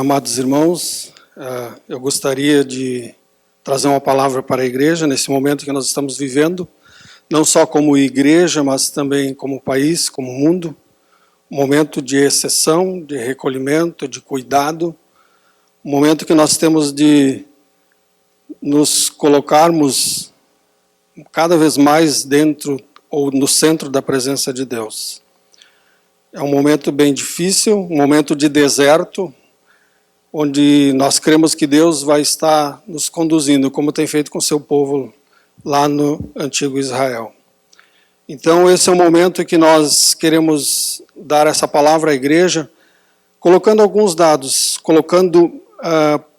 amados irmãos, eu gostaria de trazer uma palavra para a igreja nesse momento que nós estamos vivendo, não só como igreja, mas também como país, como mundo, um momento de exceção, de recolhimento, de cuidado, um momento que nós temos de nos colocarmos cada vez mais dentro ou no centro da presença de Deus. É um momento bem difícil, um momento de deserto, onde nós cremos que Deus vai estar nos conduzindo, como tem feito com o seu povo lá no antigo Israel. Então, esse é o momento que nós queremos dar essa palavra à igreja, colocando alguns dados, colocando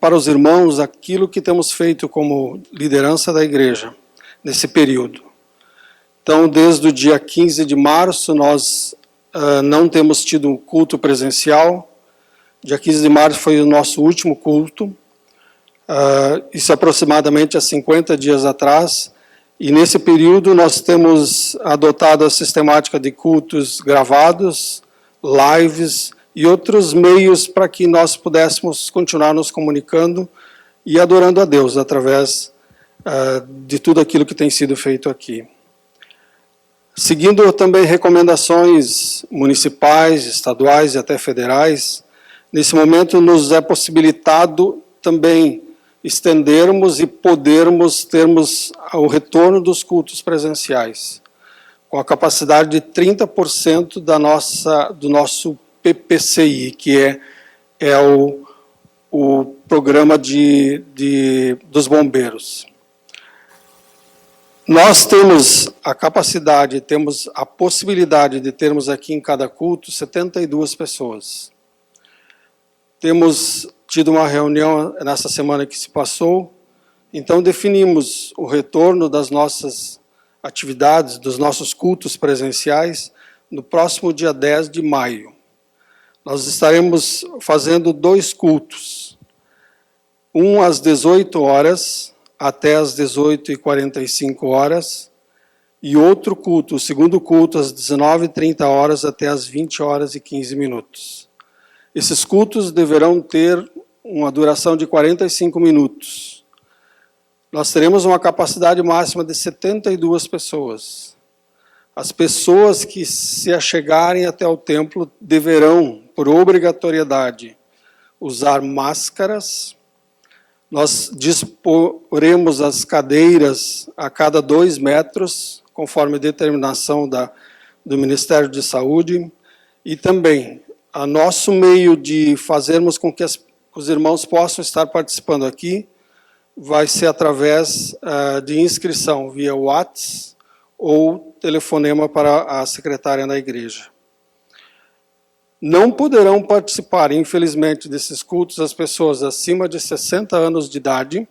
para os irmãos aquilo que temos feito como liderança da igreja nesse período. Então, desde o dia 15 de março, nós não temos tido um culto presencial. Dia 15 de março foi o nosso último culto, isso aproximadamente há 50 dias atrás, e nesse período nós temos adotado a sistemática de cultos gravados, lives e outros meios para que nós pudéssemos continuar nos comunicando e adorando a Deus através de tudo aquilo que tem sido feito aqui. Seguindo também recomendações municipais, estaduais e até federais, nesse momento nos é possibilitado também estendermos e podermos termos o retorno dos cultos presenciais, com a capacidade de 30% do nosso PPCI, que é o programa dos bombeiros. Nós temos a capacidade, temos a possibilidade de termos aqui em cada culto 72 pessoas. Temos tido uma reunião nessa semana que se passou, então definimos o retorno das nossas atividades, dos nossos cultos presenciais, no próximo dia 10 de maio. Nós estaremos fazendo 2 cultos, um às 18 horas, até às 18h45, e outro culto, o segundo culto, às 19h30 até às 20h15. Esses cultos deverão ter uma duração de 45 minutos. Nós teremos uma capacidade máxima de 72 pessoas. As pessoas que se achegarem até o templo deverão, por obrigatoriedade, usar máscaras. Nós disporemos as cadeiras a cada 2 metros, conforme determinação do Ministério de Saúde, e também a nosso meio de fazermos com que os irmãos possam estar participando aqui vai ser através de inscrição via WhatsApp ou telefonema para a secretária da igreja. Não poderão participar, infelizmente, desses cultos as pessoas acima de 60 anos de idade,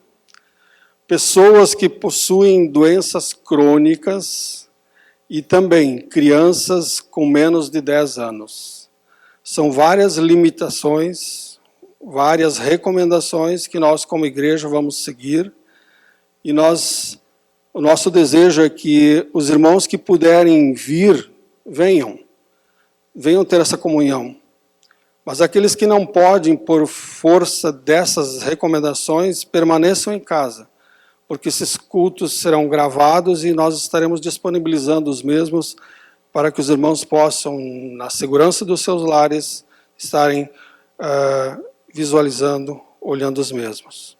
pessoas que possuem doenças crônicas e também crianças com menos de 10 anos. São várias limitações, várias recomendações que nós, como igreja, vamos seguir. E o nosso desejo é que os irmãos que puderem vir, venham ter essa comunhão. Mas aqueles que não podem, por força dessas recomendações, permaneçam em casa, porque esses cultos serão gravados e nós estaremos disponibilizando os mesmos para que os irmãos possam, na segurança dos seus lares, estarem visualizando, olhando os mesmos.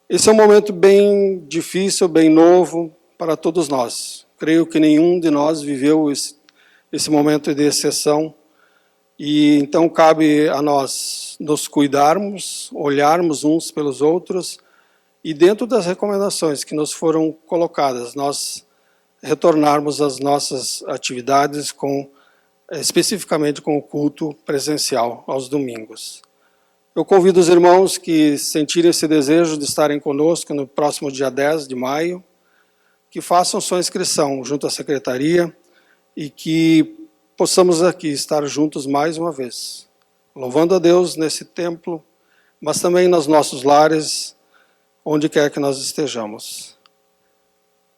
Esse é um momento bem difícil, bem novo para todos nós. Creio que nenhum de nós viveu esse momento de exceção, e então cabe a nós nos cuidarmos, olharmos uns pelos outros, e dentro das recomendações que nos foram colocadas, nós retornarmos às nossas atividades, especificamente com o culto presencial, aos domingos. Eu convido os irmãos que sentirem esse desejo de estarem conosco no próximo dia 10 de maio, que façam sua inscrição junto à secretaria e que possamos aqui estar juntos mais uma vez, louvando a Deus nesse templo, mas também nos nossos lares, onde quer que nós estejamos.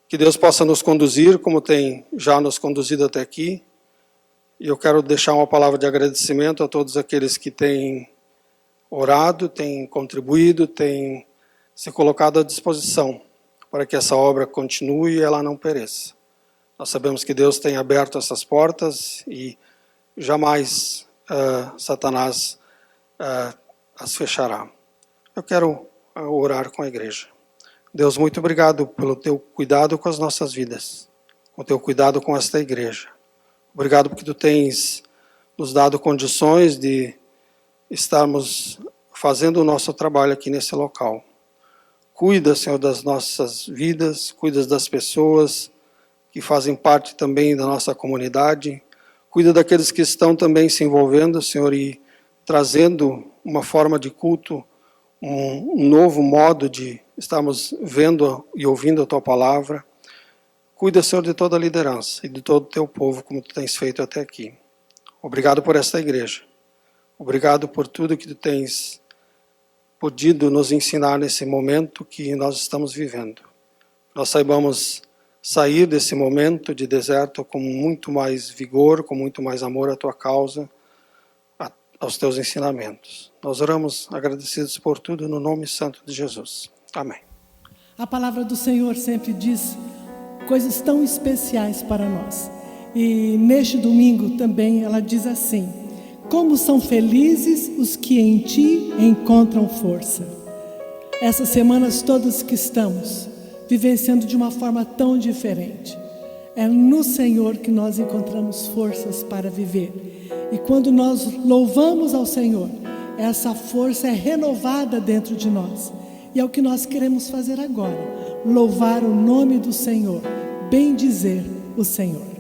Que Deus possa nos conduzir, como tem já nos conduzido até aqui. E eu quero deixar uma palavra de agradecimento a todos aqueles que têm orado, tem contribuído, tem se colocado à disposição para que essa obra continue e ela não pereça. Nós sabemos que Deus tem aberto essas portas e jamais Satanás as fechará. Eu quero orar com a igreja. Deus, muito obrigado pelo teu cuidado com as nossas vidas, com o teu cuidado com esta igreja. Obrigado porque tu tens nos dado condições de estarmos fazendo o nosso trabalho aqui nesse local. Cuida, Senhor, das nossas vidas, cuida das pessoas que fazem parte também da nossa comunidade, cuida daqueles que estão também se envolvendo, Senhor, e trazendo uma forma de culto, um novo modo de estarmos vendo e ouvindo a Tua Palavra. Cuida, Senhor, de toda a liderança e de todo o Teu povo, como Tu tens feito até aqui. Obrigado por esta igreja. Obrigado por tudo que Tu tens podido nos ensinar nesse momento que nós estamos vivendo. Nós saibamos sair desse momento de deserto com muito mais vigor, com muito mais amor à Tua causa, aos Teus ensinamentos. Nós oramos agradecidos por tudo no nome santo de Jesus. Amém. A palavra do Senhor sempre diz coisas tão especiais para nós. E neste domingo também ela diz assim: como são felizes os que em Ti encontram força. Essas semanas todas que estamos vivenciando de uma forma tão diferente, é no Senhor que nós encontramos forças para viver. E quando nós louvamos ao Senhor, essa força é renovada dentro de nós. E é o que nós queremos fazer agora: louvar o nome do Senhor, bendizer o Senhor.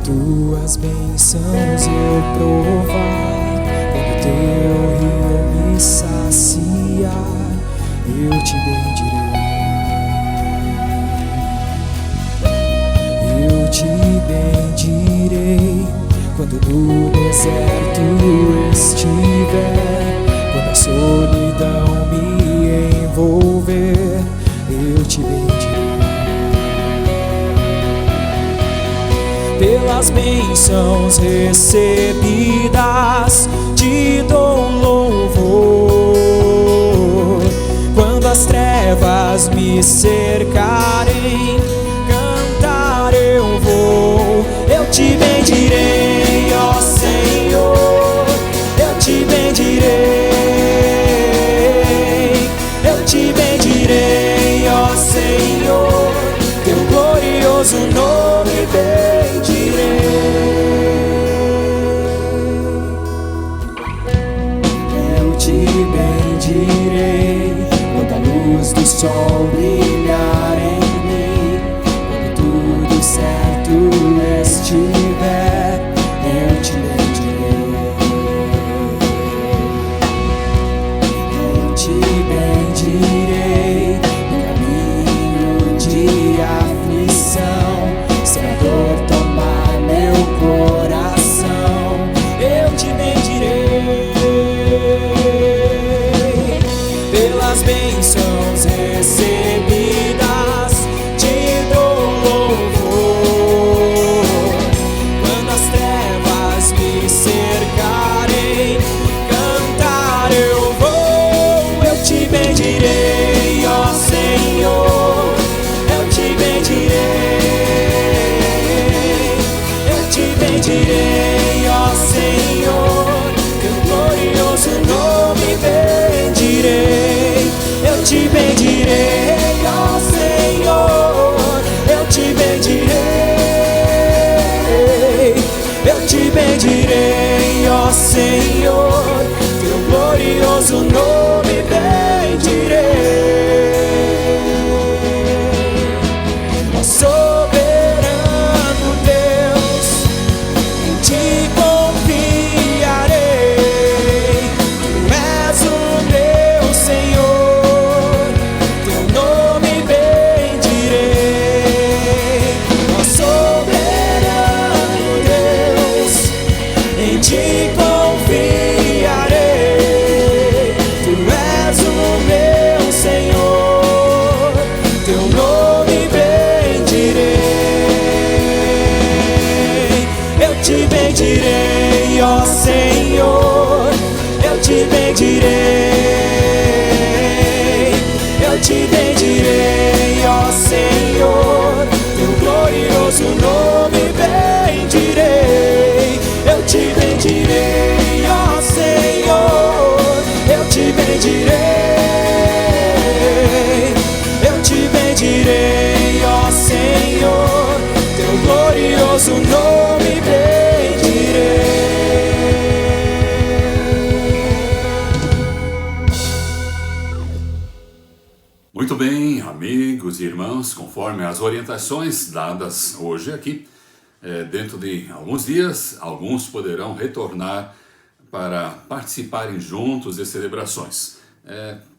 Tuas bênçãos eu provar, quando teu rio me saciar, eu te bendirei. Eu te bendirei, quando no deserto estiver, quando a solidão me envolver, eu te bendirei. Pelas bênçãos recebidas, te dou louvor. Quando as trevas me cercarem, cantar eu vou. Eu te bendirei, ó Senhor, eu te bendirei. Eu te bendirei, ó Senhor, teu glorioso nome bendirei. Eu te bendirei, quando a luz do sol brilhar em mim, quando tudo certo estiver, eu te bendirei. Eu te bendirei, no caminho de aflição, se a dor tomar meu coração, eu te bendirei. Pelas bênçãos recebidas, te dou louvor. Quando as trevas me cercarem, cantar eu vou. Eu te bendirei, ó Senhor, eu te bendirei. Eu te bendirei, ó Senhor, teu glorioso nome bendirei. Eu te bendirei, ó Senhor, eu te bendirei. Eu te bendirei, ó Senhor, teu glorioso nome bendirei. Ó soberano Deus, em ti confio. Senhor, teu glorioso nome bendirei. Muito bem, amigos e irmãos, conforme as orientações dadas hoje aqui, dentro de alguns dias, alguns poderão retornar para participarem juntos de celebrações.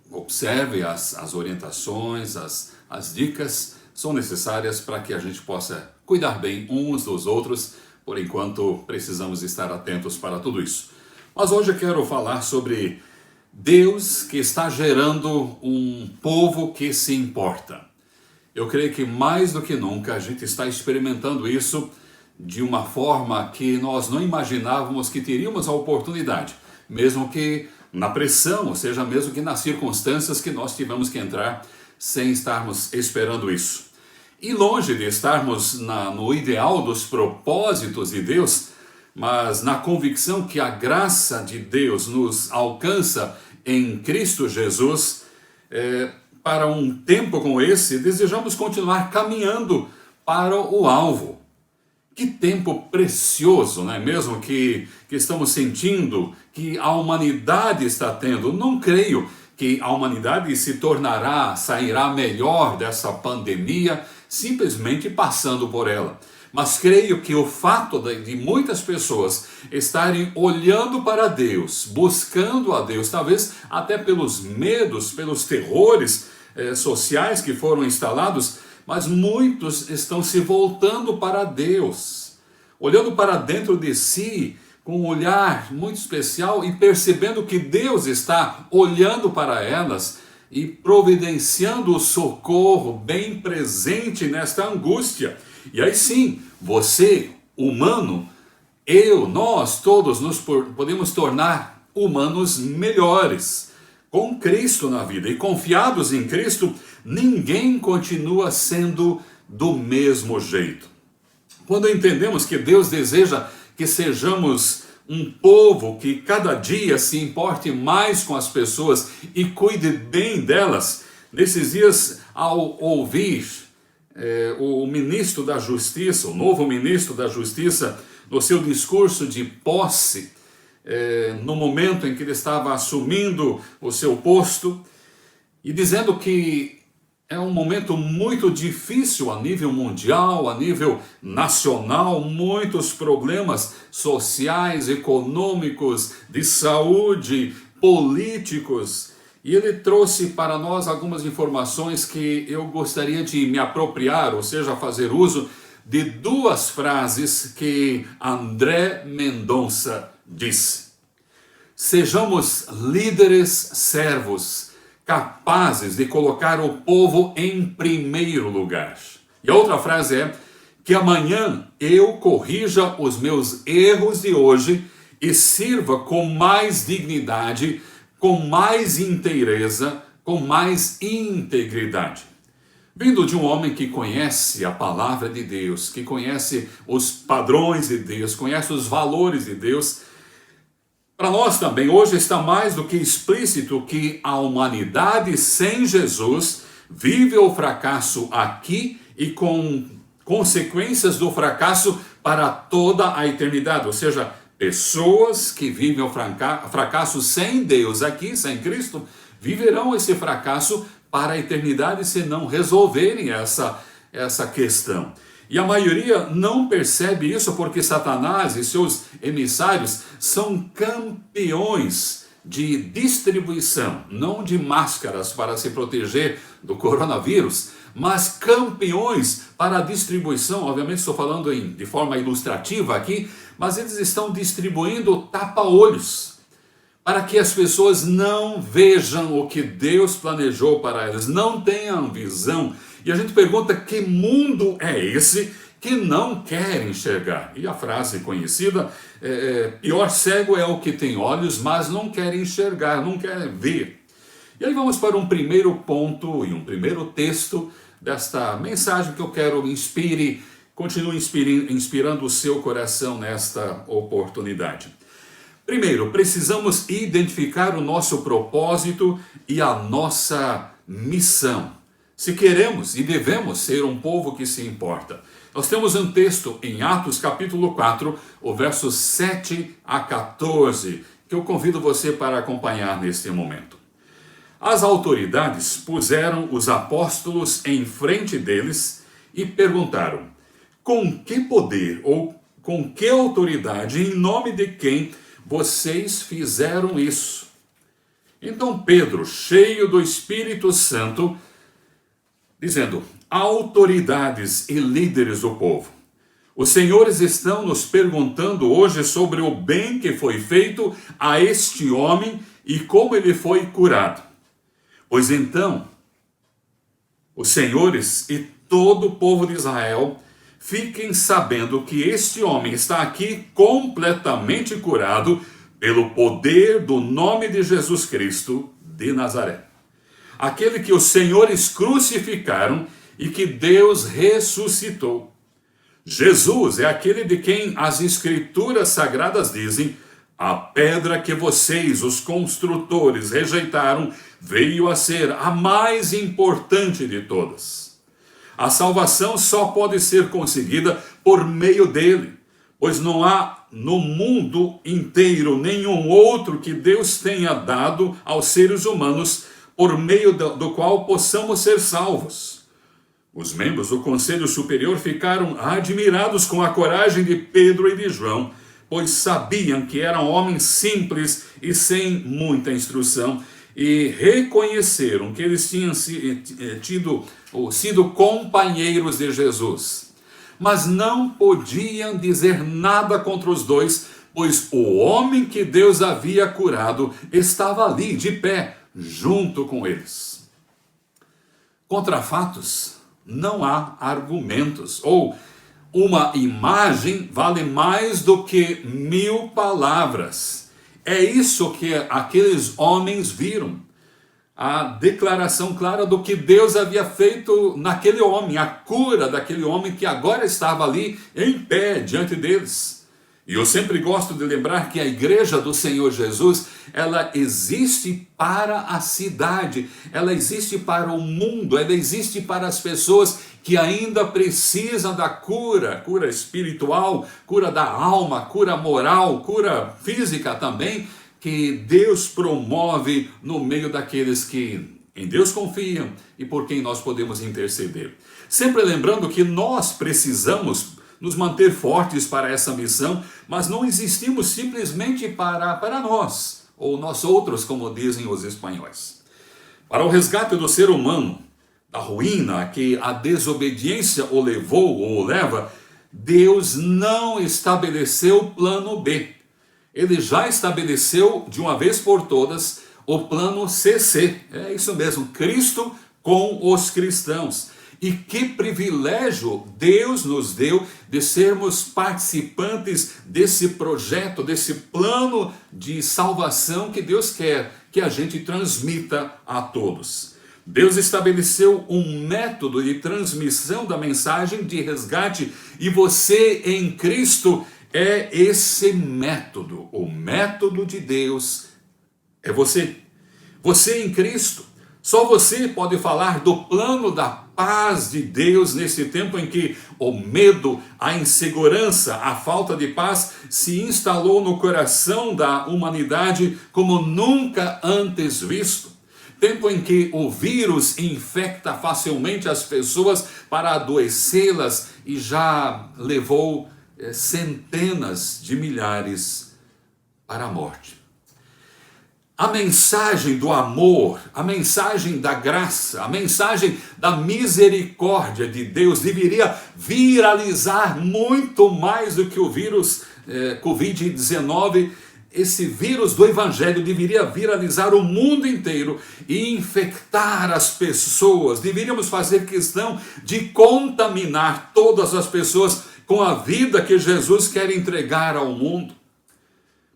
Observe as orientações, as dicas são necessárias para que a gente possa cuidar bem uns dos outros. Por enquanto, precisamos estar atentos para tudo isso. Mas hoje eu quero falar sobre Deus que está gerando um povo que se importa. Eu creio que mais do que nunca a gente está experimentando isso de uma forma que nós não imaginávamos que teríamos a oportunidade, mesmo que na pressão, ou seja, mesmo que nas circunstâncias que nós tivemos que entrar sem estarmos esperando isso. E longe de estarmos no ideal dos propósitos de Deus, mas na convicção que a graça de Deus nos alcança em Cristo Jesus, para um tempo como esse, desejamos continuar caminhando para o alvo. Que tempo precioso, não é mesmo, que estamos sentindo, que a humanidade está tendo. Não creio que a humanidade sairá melhor dessa pandemia, simplesmente passando por ela. Mas creio que o fato de muitas pessoas estarem olhando para Deus, buscando a Deus, talvez até pelos medos, pelos terrores sociais que foram instalados, mas muitos estão se voltando para Deus, olhando para dentro de si, com um olhar muito especial e percebendo que Deus está olhando para elas e providenciando o socorro bem presente nesta angústia. E aí sim, você, humano, nós todos podemos tornar humanos melhores, com Cristo na vida. E confiados em Cristo, ninguém continua sendo do mesmo jeito. Quando entendemos que Deus deseja que sejamos um povo que cada dia se importe mais com as pessoas e cuide bem delas, nesses dias, ao ouvir o ministro da Justiça, o novo ministro da Justiça, no seu discurso de posse, no momento em que ele estava assumindo o seu posto, e dizendo que é um momento muito difícil a nível mundial, a nível nacional, muitos problemas sociais, econômicos, de saúde, políticos. E ele trouxe para nós algumas informações que eu gostaria de me apropriar, ou seja, fazer uso de duas frases que André Mendonça disse. Sejamos líderes servos, capazes de colocar o povo em primeiro lugar. E a outra frase é que amanhã eu corrija os meus erros de hoje e sirva com mais dignidade, com mais inteireza, com mais integridade. Vindo de um homem que conhece a palavra de Deus, que conhece os padrões de Deus, conhece os valores de Deus, para nós também hoje está mais do que explícito que a humanidade sem Jesus vive o fracasso aqui e com consequências do fracasso para toda a eternidade. Ou seja, pessoas que vivem o fracasso sem Deus aqui, sem Cristo, viverão esse fracasso para a eternidade se não resolverem essa questão. E a maioria não percebe isso porque Satanás e seus emissários são campeões de distribuição, não de máscaras para se proteger do coronavírus, mas campeões para a distribuição. Obviamente estou falando de forma ilustrativa aqui, mas eles estão distribuindo tapa-olhos para que as pessoas não vejam o que Deus planejou para elas, não tenham visão. E a gente pergunta, que mundo é esse que não quer enxergar? E a frase conhecida, pior cego é o que tem olhos, mas não quer enxergar, não quer ver. E aí vamos para um primeiro ponto e um primeiro texto desta mensagem que eu quero continue inspirando o seu coração nesta oportunidade. Primeiro, precisamos identificar o nosso propósito e a nossa missão. se queremos e devemos ser um povo que se importa. Nós temos um texto em Atos capítulo 4, o versos 7 a 14, que eu convido você para acompanhar neste momento. As autoridades puseram os apóstolos em frente deles e perguntaram: com que poder ou com que autoridade, em nome de quem vocês fizeram isso? Então Pedro, cheio do Espírito Santo, dizendo: autoridades e líderes do povo, os senhores estão nos perguntando hoje sobre o bem que foi feito a este homem e como ele foi curado. Pois então, os senhores e todo o povo de Israel fiquem sabendo que este homem está aqui completamente curado pelo poder do nome de Jesus Cristo de Nazaré, aquele que os senhores crucificaram e que Deus ressuscitou. Jesus é aquele de quem as Escrituras Sagradas dizem: a pedra que vocês, os construtores, rejeitaram, veio a ser a mais importante de todas. A salvação só pode ser conseguida por meio dele, pois não há no mundo inteiro nenhum outro que Deus tenha dado aos seres humanos por meio do qual possamos ser salvos. Os membros do Conselho Superior ficaram admirados com a coragem de Pedro e de João, pois sabiam que eram homens simples e sem muita instrução, e reconheceram que eles tinham sido companheiros de Jesus. Mas não podiam dizer nada contra os dois, pois o homem que Deus havia curado estava ali, de pé, junto com eles. Contra fatos não há argumentos, ou uma imagem vale mais do que 1000 palavras. É isso que aqueles homens viram. A declaração clara do que Deus havia feito naquele homem, a cura daquele homem que agora estava ali em pé diante deles. E eu sempre gosto de lembrar que a igreja do Senhor Jesus, ela existe para a cidade, ela existe para o mundo, ela existe para as pessoas que ainda precisam da cura espiritual, cura da alma, cura moral, cura física também, que Deus promove no meio daqueles que em Deus confiam e por quem nós podemos interceder. Sempre lembrando que nós precisamos nos manter fortes para essa missão, mas não existimos simplesmente para nós, ou nós outros, como dizem os espanhóis. Para o resgate do ser humano, da ruína a que a desobediência o levou ou o leva, Deus não estabeleceu plano B. Ele já estabeleceu de uma vez por todas o plano CC. É isso mesmo, Cristo com os cristãos. E que privilégio Deus nos deu de sermos participantes desse projeto, desse plano de salvação que Deus quer que a gente transmita a todos. Deus estabeleceu um método de transmissão da mensagem de resgate e você em Cristo é esse método. O método de Deus é você. Você em Cristo. Só você pode falar do plano da paz de Deus nesse tempo em que o medo, a insegurança, a falta de paz se instalou no coração da humanidade como nunca antes visto. Tempo em que o vírus infecta facilmente as pessoas para adoecê-las e já levou centenas de milhares para a morte. A mensagem do amor, a mensagem da graça, a mensagem da misericórdia de Deus deveria viralizar muito mais do que o vírus Covid-19. Esse vírus do Evangelho deveria viralizar o mundo inteiro e infectar as pessoas. Deveríamos fazer questão de contaminar todas as pessoas com a vida que Jesus quer entregar ao mundo.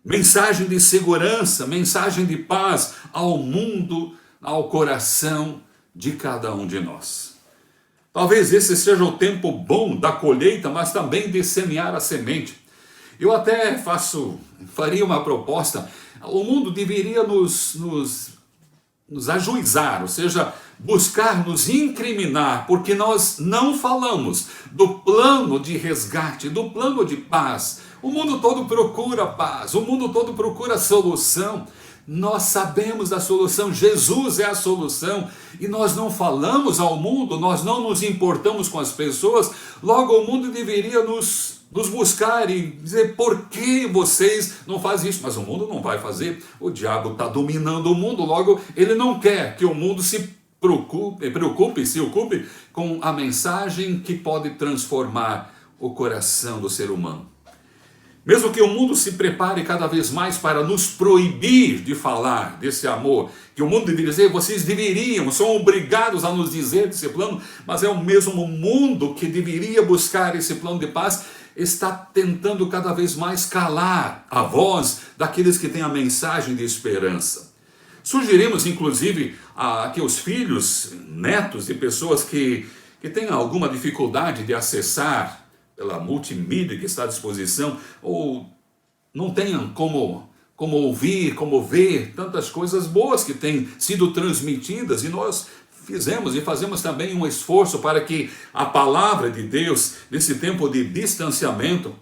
Mensagem de segurança, mensagem de paz ao mundo, ao coração de cada um de nós. Talvez esse seja o tempo bom da colheita, mas também de semear a semente. Eu até faria uma proposta. O mundo deveria nos nos ajuizar, ou seja, buscar nos incriminar, porque nós não falamos do plano de resgate, do plano de paz. O mundo todo procura paz, o mundo todo procura solução. Nós sabemos da solução, Jesus é a solução, e nós não falamos ao mundo, nós não nos importamos com as pessoas, logo o mundo deveria nos buscar e dizer: por que vocês não fazem isso? Mas o mundo não vai fazer, o diabo está dominando o mundo, logo ele não quer que o mundo se ocupe com a mensagem que pode transformar o coração do ser humano. Mesmo que o mundo se prepare cada vez mais para nos proibir de falar desse amor, que o mundo deveria dizer: vocês deveriam, são obrigados a nos dizer desse plano, mas é o mesmo mundo que deveria buscar esse plano de paz, está tentando cada vez mais calar a voz daqueles que têm a mensagem de esperança. Sugerimos, inclusive, que os filhos, netos de pessoas que têm alguma dificuldade de acessar pela multimídia que está à disposição, ou não tenham como ouvir, como ver tantas coisas boas que têm sido transmitidas, e nós fizemos e fazemos também um esforço para que a palavra de Deus, nesse tempo de distanciamento,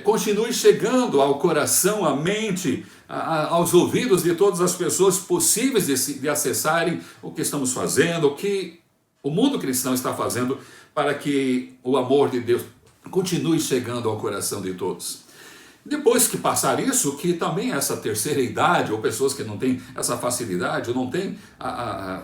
continue chegando ao coração, à mente, aos ouvidos de todas as pessoas possíveis de acessarem o que estamos fazendo, o que o mundo cristão está fazendo, para que o amor de Deus continue chegando ao coração de todos. Depois que passar isso, que também essa terceira idade, ou pessoas que não têm essa facilidade, ou não têm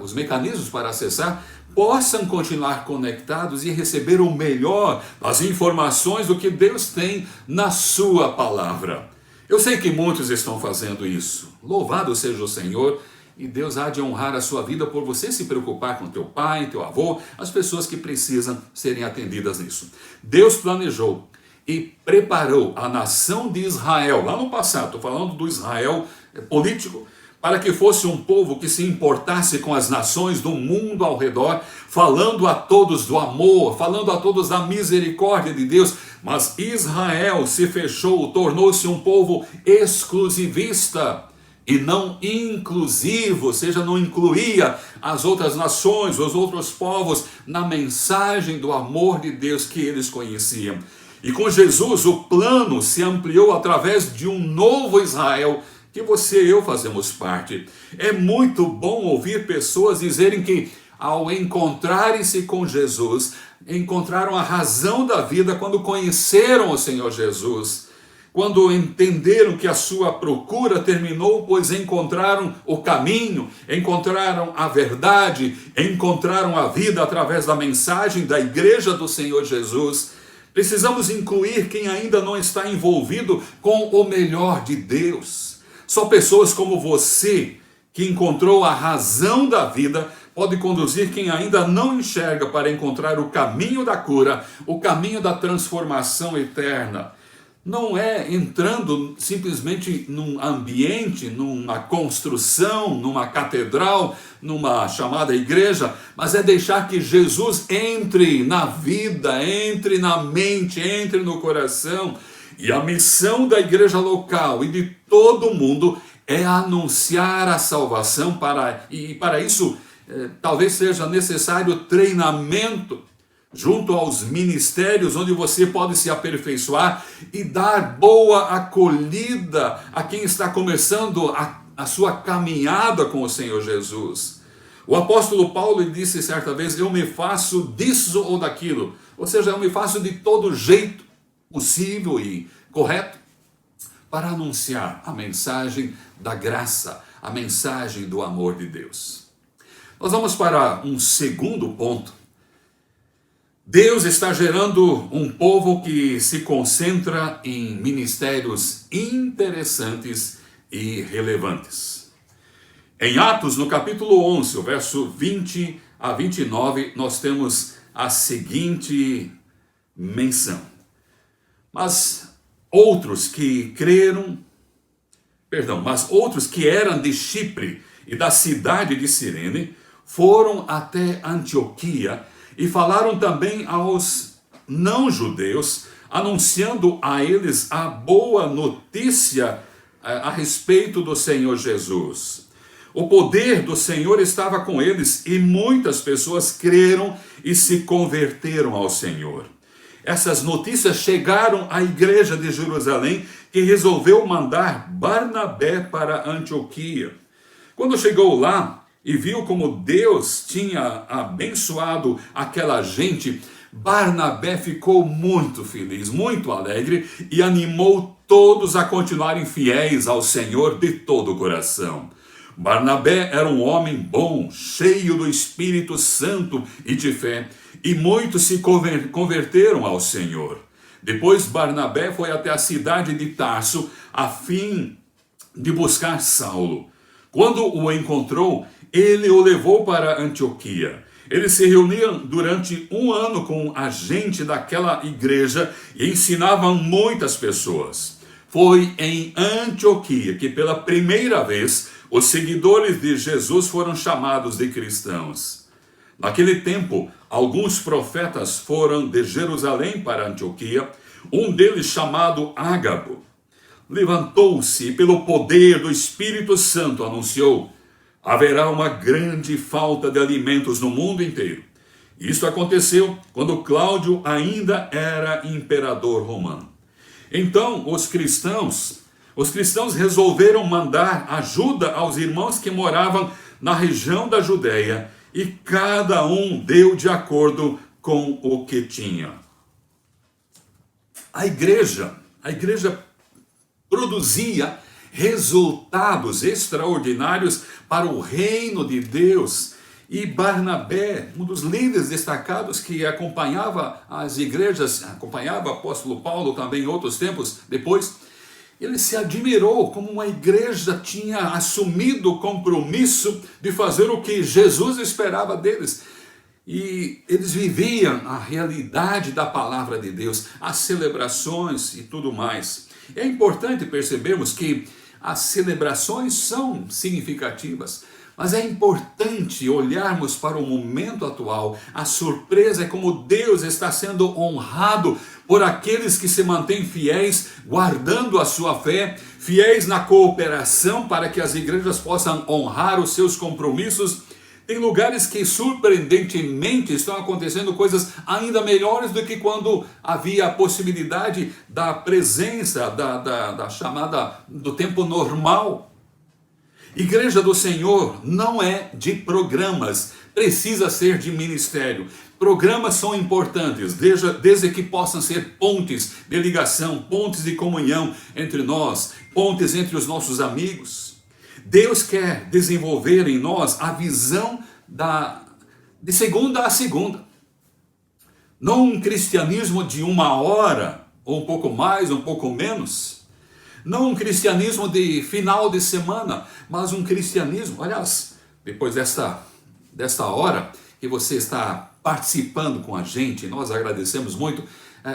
os mecanismos para acessar, possam continuar conectados e receber o melhor das informações do que Deus tem na sua palavra. Eu sei que muitos estão fazendo isso. Louvado seja o Senhor, e Deus há de honrar a sua vida por você se preocupar com teu pai, teu avô, as pessoas que precisam serem atendidas nisso. Deus planejou e preparou a nação de Israel, lá no passado, estou falando do Israel político, para que fosse um povo que se importasse com as nações do mundo ao redor, falando a todos do amor, falando a todos da misericórdia de Deus. Mas Israel se fechou, tornou-se um povo exclusivista e não inclusivo, ou seja, não incluía as outras nações, os outros povos, na mensagem do amor de Deus que eles conheciam. E com Jesus o plano se ampliou através de um novo Israel, que você e eu fazemos parte. É muito bom ouvir pessoas dizerem que, ao encontrarem-se com Jesus, encontraram a razão da vida quando conheceram o Senhor Jesus. Quando entenderam que a sua procura terminou, pois encontraram o caminho, encontraram a verdade, encontraram a vida através da mensagem da igreja do Senhor Jesus. Precisamos incluir quem ainda não está envolvido com o melhor de Deus. Só pessoas como você, que encontrou a razão da vida, pode conduzir quem ainda não enxerga para encontrar o caminho da cura, o caminho da transformação eterna. Não é entrando simplesmente num ambiente, numa construção, numa catedral, numa chamada igreja, mas é deixar que Jesus entre na vida, entre na mente, entre no coração. E a missão da igreja local e de todo o mundo é anunciar a salvação, e para isso talvez seja necessário treinamento junto aos ministérios, onde você pode se aperfeiçoar e dar boa acolhida a quem está começando a sua caminhada com o Senhor Jesus. O apóstolo Paulo disse certa vez: eu me faço disso ou daquilo, ou seja, eu me faço de todo jeito possível e correto para anunciar a mensagem da graça, a mensagem do amor de Deus. Nós vamos para um segundo ponto. Deus está gerando um povo que se concentra em ministérios interessantes e relevantes. Em Atos, no capítulo 11, o verso 20 a 29, nós temos a seguinte menção. Mas outros que eram de Chipre e da cidade de Cirene, foram até Antioquia e falaram também aos não-judeus, anunciando a eles a boa notícia a respeito do Senhor Jesus. O poder do Senhor estava com eles e muitas pessoas creram e se converteram ao Senhor. Essas notícias chegaram à igreja de Jerusalém, que resolveu mandar Barnabé para Antioquia. Quando chegou lá e viu como Deus tinha abençoado aquela gente, Barnabé ficou muito feliz, muito alegre e animou todos a continuarem fiéis ao Senhor de todo o coração. Barnabé era um homem bom, cheio do Espírito Santo e de fé, e muitos se converteram ao Senhor. Depois Barnabé foi até a cidade de Tarso, a fim de buscar Saulo. Quando o encontrou, ele o levou para Antioquia. Eles se reuniam durante 1 ano com a gente daquela igreja e ensinavam muitas pessoas. Foi em Antioquia que pela primeira vez os seguidores de Jesus foram chamados de cristãos. Naquele tempo, alguns profetas foram de Jerusalém para Antioquia. Um deles, chamado Ágabo, levantou-se e pelo poder do Espírito Santo anunciou: haverá uma grande falta de alimentos no mundo inteiro. Isso aconteceu quando Cláudio ainda era imperador romano. Então os cristãos resolveram mandar ajuda aos irmãos que moravam na região da Judéia, e cada um deu de acordo com o que tinha. A igreja produzia resultados extraordinários para o reino de Deus. E Barnabé, um dos líderes destacados que acompanhava as igrejas, acompanhava o apóstolo Paulo também em outros tempos depois, ele se admirou como uma igreja tinha assumido o compromisso de fazer o que Jesus esperava deles. E eles viviam a realidade da palavra de Deus, as celebrações e tudo mais. É importante percebermos que as celebrações são significativas, mas é importante olharmos para o momento atual. A surpresa é como Deus está sendo honrado por aqueles que se mantêm fiéis, guardando a sua fé, fiéis na cooperação para que as igrejas possam honrar os seus compromissos. Tem lugares que surpreendentemente estão acontecendo coisas ainda melhores do que quando havia a possibilidade da presença, da chamada do tempo normal. Igreja do Senhor não é de programas, precisa ser de ministério. Programas são importantes, desde que possam ser pontes de ligação, pontes de comunhão entre nós, pontes entre os nossos amigos. Deus quer desenvolver em nós a visão de segunda a segunda. Não um cristianismo de 1 hora, ou um pouco mais, um pouco menos. Não um cristianismo de final de semana, mas um cristianismo, aliás, depois desta hora que você está participando com a gente, nós agradecemos muito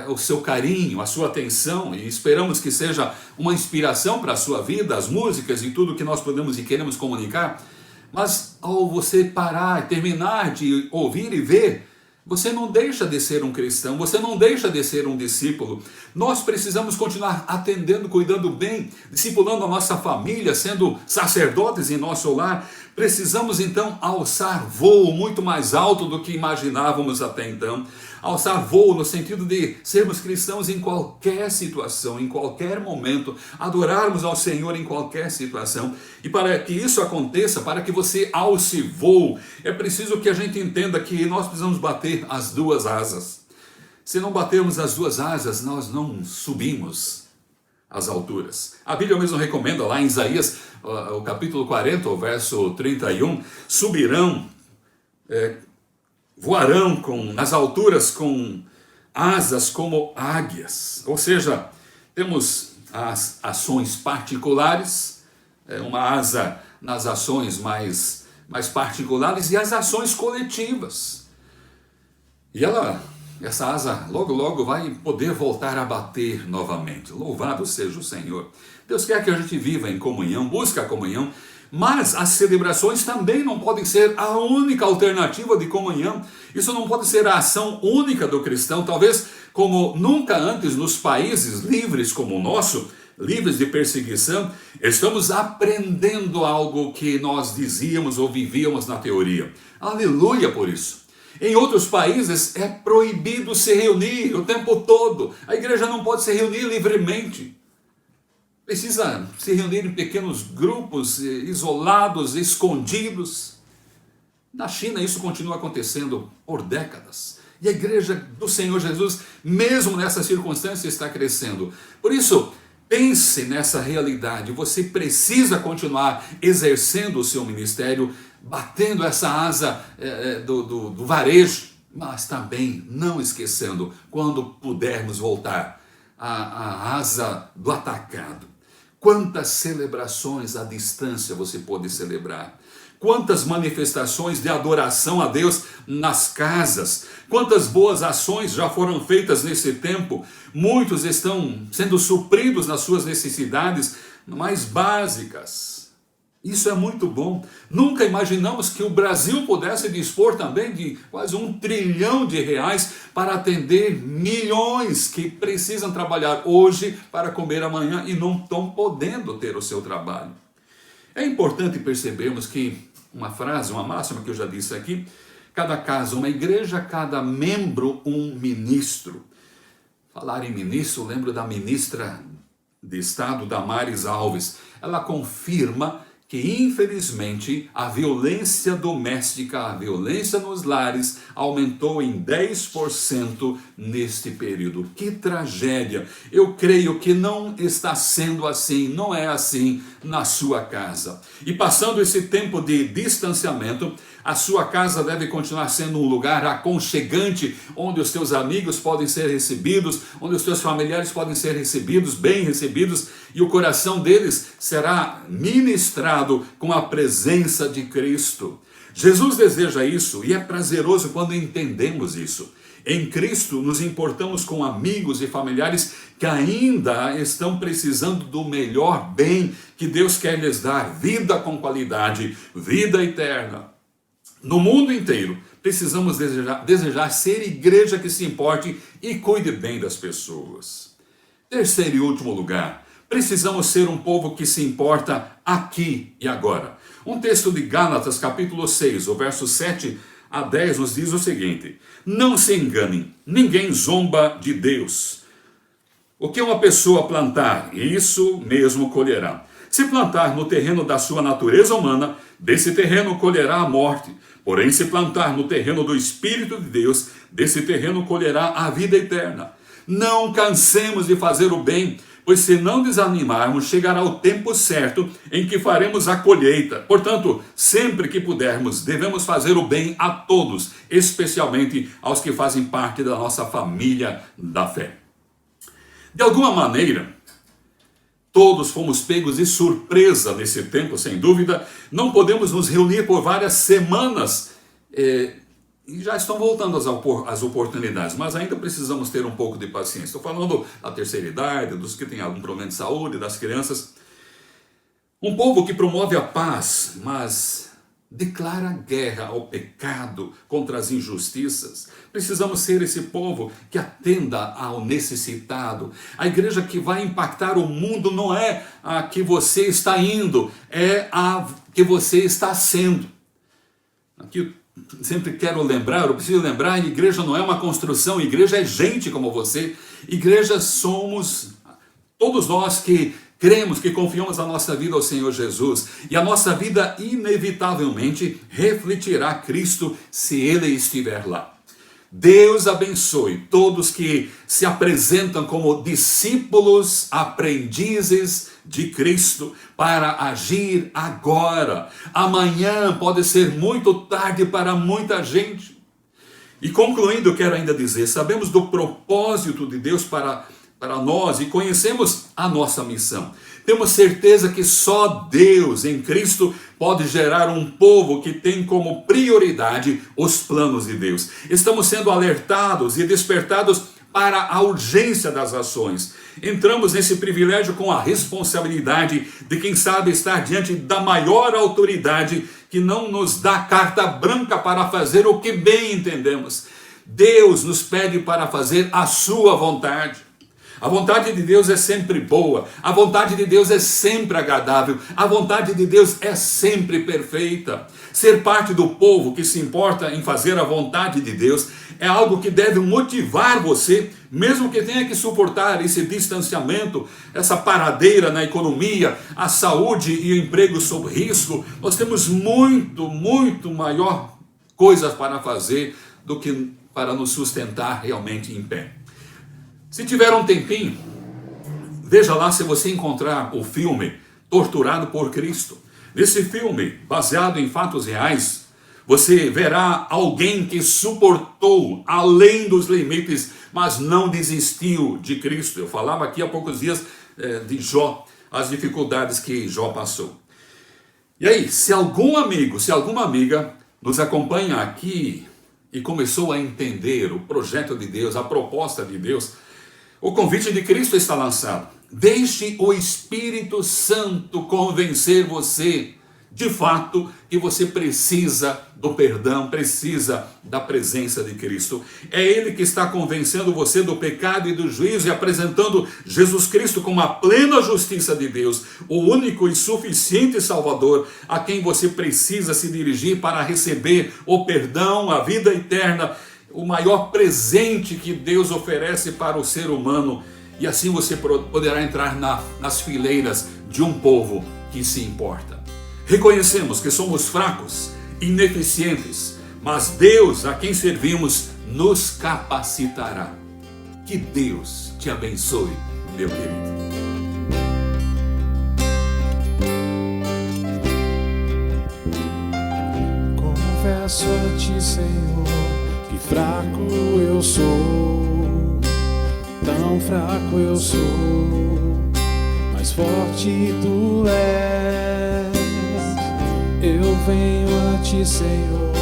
o seu carinho, a sua atenção, e esperamos que seja uma inspiração para a sua vida, as músicas e tudo que nós podemos e queremos comunicar. Mas ao você parar e terminar de ouvir e ver, você não deixa de ser um cristão, você não deixa de ser um discípulo. Nós precisamos continuar atendendo, cuidando bem, discipulando a nossa família, sendo sacerdotes em nosso lar. Precisamos então alçar voo muito mais alto do que imaginávamos até então. Alçar voo no sentido de sermos cristãos em qualquer situação, em qualquer momento, adorarmos ao Senhor em qualquer situação. E para que isso aconteça, para que você alce voo, é preciso que a gente entenda que nós precisamos bater as duas asas. Se não batermos as duas asas, nós não subimos às alturas. A Bíblia mesmo recomenda lá em Isaías, o capítulo 40, o verso 31, subirão, voarão nas alturas com asas como águias. Ou seja, temos as ações particulares, uma asa nas ações mais particulares e as ações coletivas. E essa asa logo logo vai poder voltar a bater novamente. Louvado seja o Senhor. Deus quer que a gente viva em comunhão, busque a comunhão, mas as celebrações também não podem ser a única alternativa de comunhão. Isso não pode ser a ação única do cristão. Talvez como nunca antes nos países livres como o nosso, livres de perseguição, estamos aprendendo algo que nós dizíamos ou vivíamos na teoria. Aleluia por isso. Em outros países é proibido se reunir o tempo todo. A igreja não pode se reunir livremente. Precisa se reunir em pequenos grupos, isolados, escondidos. Na China isso continua acontecendo por décadas. E a igreja do Senhor Jesus, mesmo nessa circunstância, está crescendo. Por isso, pense nessa realidade. Você precisa continuar exercendo o seu ministério, batendo essa asa do varejo, mas também não esquecendo, quando pudermos voltar, a asa do atacado. Quantas celebrações à distância você pode celebrar? Quantas manifestações de adoração a Deus nas casas? Quantas boas ações já foram feitas nesse tempo? Muitos estão sendo supridos nas suas necessidades mais básicas. Isso é muito bom. Nunca imaginamos que o Brasil pudesse dispor também de quase R$1 trilhão para atender milhões que precisam trabalhar hoje para comer amanhã e não estão podendo ter o seu trabalho. É importante percebermos que uma máxima que eu já disse aqui, cada casa uma igreja, cada membro um ministro. Falar em ministro, lembro da ministra de Estado, Damares Alves. Ela confirma que infelizmente a violência doméstica, a violência nos lares aumentou em 10% neste período. Que tragédia! Eu creio que não está sendo assim, não é assim na sua casa. E passando esse tempo de distanciamento, a sua casa deve continuar sendo um lugar aconchegante, onde os teus amigos podem ser recebidos, onde os teus familiares podem ser recebidos, bem recebidos, e o coração deles será ministrado com a presença de Cristo. Jesus deseja isso e é prazeroso quando entendemos isso. Em Cristo nos importamos com amigos e familiares que ainda estão precisando do melhor bem que Deus quer lhes dar, vida com qualidade, vida eterna. No mundo inteiro, precisamos desejar ser igreja que se importe e cuide bem das pessoas. Terceiro e último lugar, precisamos ser um povo que se importa aqui e agora. Um texto de Gálatas, capítulo 6, o verso 7 a 10, nos diz o seguinte: não se enganem, ninguém zomba de Deus. O que uma pessoa plantar, isso mesmo colherá. Se plantar no terreno da sua natureza humana, desse terreno colherá a morte. Porém, se plantar no terreno do Espírito de Deus, desse terreno colherá a vida eterna. Não cansemos de fazer o bem, pois se não desanimarmos, chegará o tempo certo em que faremos a colheita. Portanto, sempre que pudermos, devemos fazer o bem a todos, especialmente aos que fazem parte da nossa família da fé. De alguma maneira, todos fomos pegos de surpresa nesse tempo, sem dúvida. Não podemos nos reunir por várias semanas e já estão voltando as oportunidades, mas ainda precisamos ter um pouco de paciência. Estou falando da terceira idade, dos que têm algum problema de saúde, das crianças. Um povo que promove a paz, mas declara guerra ao pecado, contra as injustiças. Precisamos ser esse povo que atenda ao necessitado. A igreja que vai impactar o mundo não é a que você está indo, é a que você está sendo. Aqui eu sempre quero lembrar, eu preciso lembrar, a igreja não é uma construção, a igreja é gente como você. Igreja somos todos nós que cremos, que confiamos a nossa vida ao Senhor Jesus, e a nossa vida inevitavelmente refletirá Cristo se Ele estiver lá. Deus abençoe todos que se apresentam como discípulos, aprendizes de Cristo, para agir agora. Amanhã pode ser muito tarde para muita gente. E concluindo, eu quero ainda dizer, sabemos do propósito de Deus para nós e conhecemos a nossa missão. Temos certeza que só Deus em Cristo pode gerar um povo que tem como prioridade os planos de Deus. Estamos sendo alertados e despertados para a urgência das ações. Entramos nesse privilégio com a responsabilidade de quem sabe estar diante da maior autoridade que não nos dá carta branca para fazer o que bem entendemos. Deus nos pede para fazer a sua vontade. A vontade de Deus é sempre boa, a vontade de Deus é sempre agradável, a vontade de Deus é sempre perfeita. Ser parte do povo que se importa em fazer a vontade de Deus é algo que deve motivar você, mesmo que tenha que suportar esse distanciamento, essa paradeira na economia, a saúde e o emprego sob risco. Nós temos muito maior coisas para fazer do que para nos sustentar realmente em pé. Se tiver um tempinho, veja lá se você encontrar o filme Torturado por Cristo. Nesse filme, baseado em fatos reais, você verá alguém que suportou além dos limites, mas não desistiu de Cristo. Eu falava aqui há poucos dias de Jó, as dificuldades que Jó passou. E aí, se algum amigo, se alguma amiga nos acompanha aqui e começou a entender o projeto de Deus, a proposta de Deus, o convite de Cristo está lançado. Deixe o Espírito Santo convencer você, de fato, que você precisa do perdão, precisa da presença de Cristo. É Ele que está convencendo você do pecado e do juízo e apresentando Jesus Cristo como a plena justiça de Deus, o único e suficiente Salvador a quem você precisa se dirigir para receber o perdão, a vida eterna, o maior presente que Deus oferece para o ser humano. E assim você poderá entrar nas fileiras de um povo que se importa. Reconhecemos que somos fracos, ineficientes, mas Deus a quem servimos nos capacitará. Que Deus te abençoe, meu querido. Confesso a ti, Senhor, que fraco eu sou, tão fraco eu sou, mas forte tu és. Eu venho a ti, Senhor,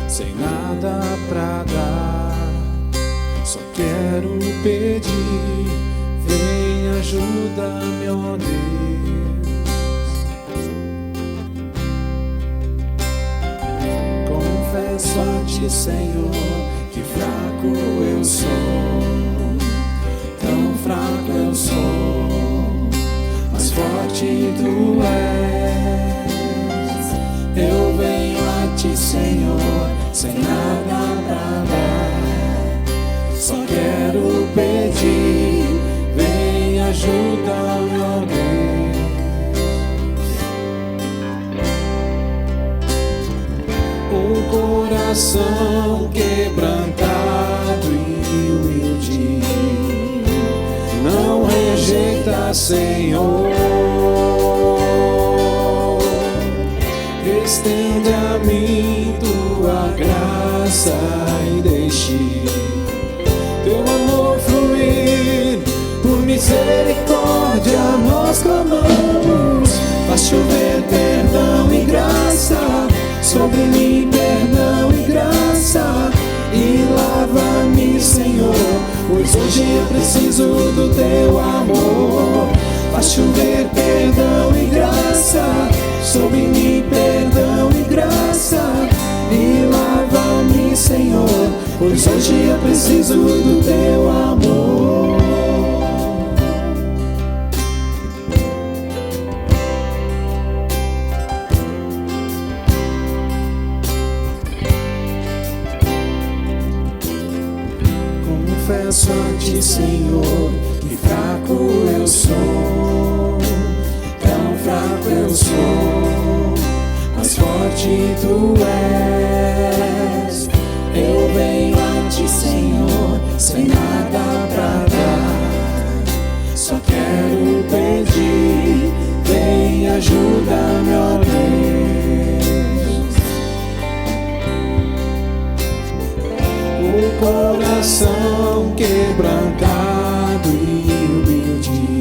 sem nada pra dar, só quero pedir, vem ajuda-me, ó Deus. Confesso a ti, Senhor, que fraco eu sou, tão fraco eu sou, mas forte tu és. Eu venho a ti, Senhor, sem nada pra dar, só quero pedir, vem ajuda-me, ó Deus. O coração quebrantado e humilde não rejeita, Senhor. Estende a mim tua graça e deixe teu amor fluir. Por misericórdia nós clamamos, faz chover perdão e graça sobre mim, perdão e graça, e lava-me, Senhor, pois hoje eu preciso do teu amor. Faz chover perdão e graça sobre mim, perdão e graça, e lava-me, Senhor, pois hoje eu preciso do teu amor. Confesso a ti, Senhor, que fraco eu sou, tão fraco eu sou, mas forte tu és. Eu venho a ti, Senhor, sem nada pra dar, só quero pedir, vem ajuda-me, ó Deus. O coração quebrantado e humilde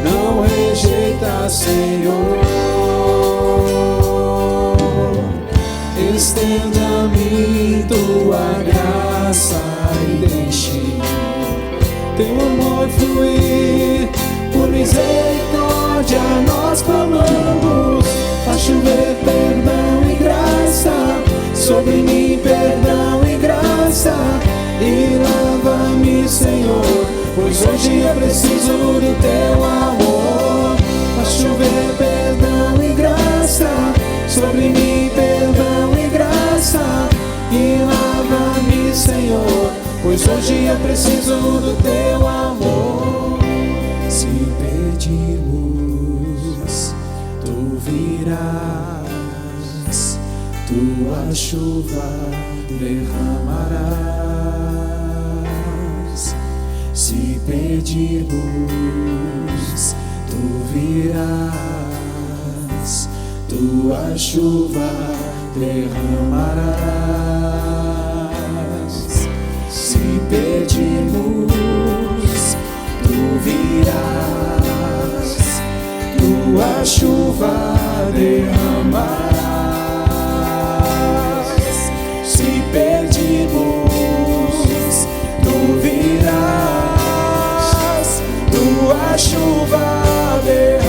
não rejeita, Senhor. Estende a mim tua graça e deixe teu amor fluir. Por misericórdia nós clamamos, faz chover perdão e graça sobre mim, perdão e graça, e lava-me, Senhor, pois hoje eu preciso do teu amor. Faz chover perdão e graça sobre mim, perdão e graça, e lava-me, Senhor, pois hoje eu preciso do teu amor. Se pedirmos, tu virás, tua chuva derramarás. Se pedirmos, tu virás, tua chuva derramarás. Se pedirmos, tu virás, tua chuva derramarás. Se pedirmos, tu virás, tua chuva derramarás.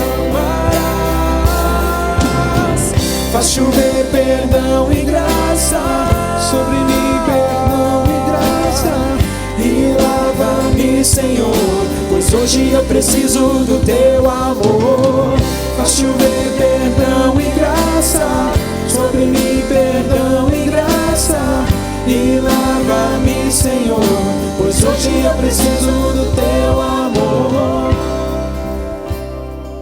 Faz chover perdão e graça sobre mim, perdão e graça, e lava-me, Senhor, pois hoje eu preciso do teu amor. Faz chover perdão e graça sobre mim, perdão e graça, e lava-me, Senhor, pois hoje eu preciso do teu amor.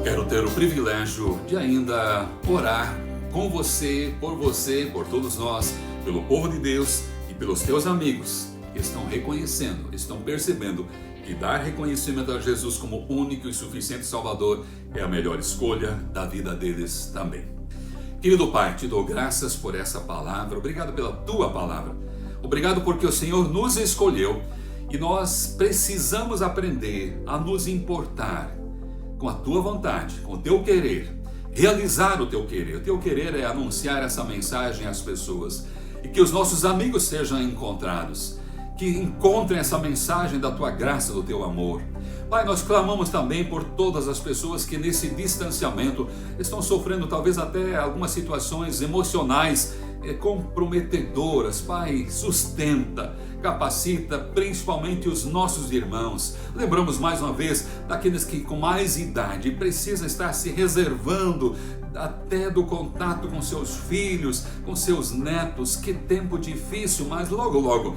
Quero ter o privilégio de ainda orar com você, por todos nós, pelo povo de Deus e pelos teus amigos que estão reconhecendo, estão percebendo que dar reconhecimento a Jesus como único e suficiente Salvador é a melhor escolha da vida deles também. Querido Pai, te dou graças por essa palavra, obrigado pela tua palavra, obrigado porque o Senhor nos escolheu e nós precisamos aprender a nos importar com a tua vontade, com o teu querer, realizar o teu querer. O teu querer é anunciar essa mensagem às pessoas e que os nossos amigos sejam encontrados, que encontrem essa mensagem da tua graça, do teu amor. Pai, nós clamamos também por todas as pessoas que nesse distanciamento estão sofrendo talvez até algumas situações emocionais comprometedoras. Pai, sustenta, capacita principalmente os nossos irmãos. Lembramos mais uma vez daqueles que com mais idade precisam estar se reservando até do contato com seus filhos, com seus netos. Que tempo difícil, mas logo, logo,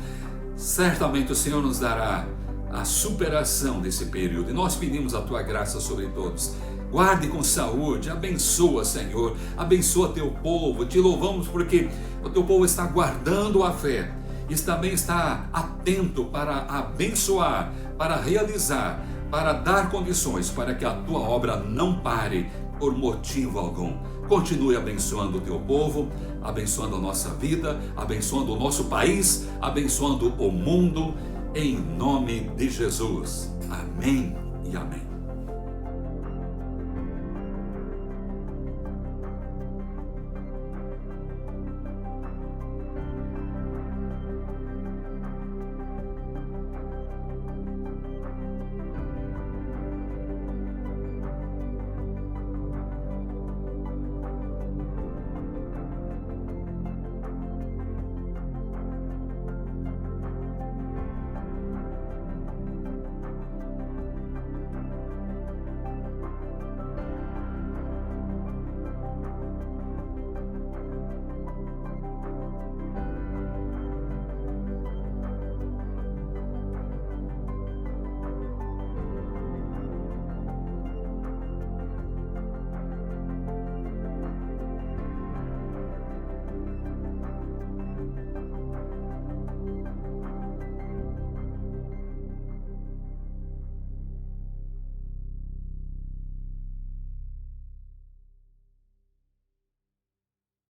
certamente o Senhor nos dará a superação desse período. E nós pedimos a tua graça sobre todos. Guarde com saúde, abençoa, Senhor, abençoa teu povo. Te louvamos porque o teu povo está guardando a fé e também está atento para abençoar, para realizar, para dar condições para que a tua obra não pare por motivo algum. Continue abençoando o teu povo, abençoando a nossa vida, abençoando o nosso país, abençoando o mundo, em nome de Jesus. Amém e amém.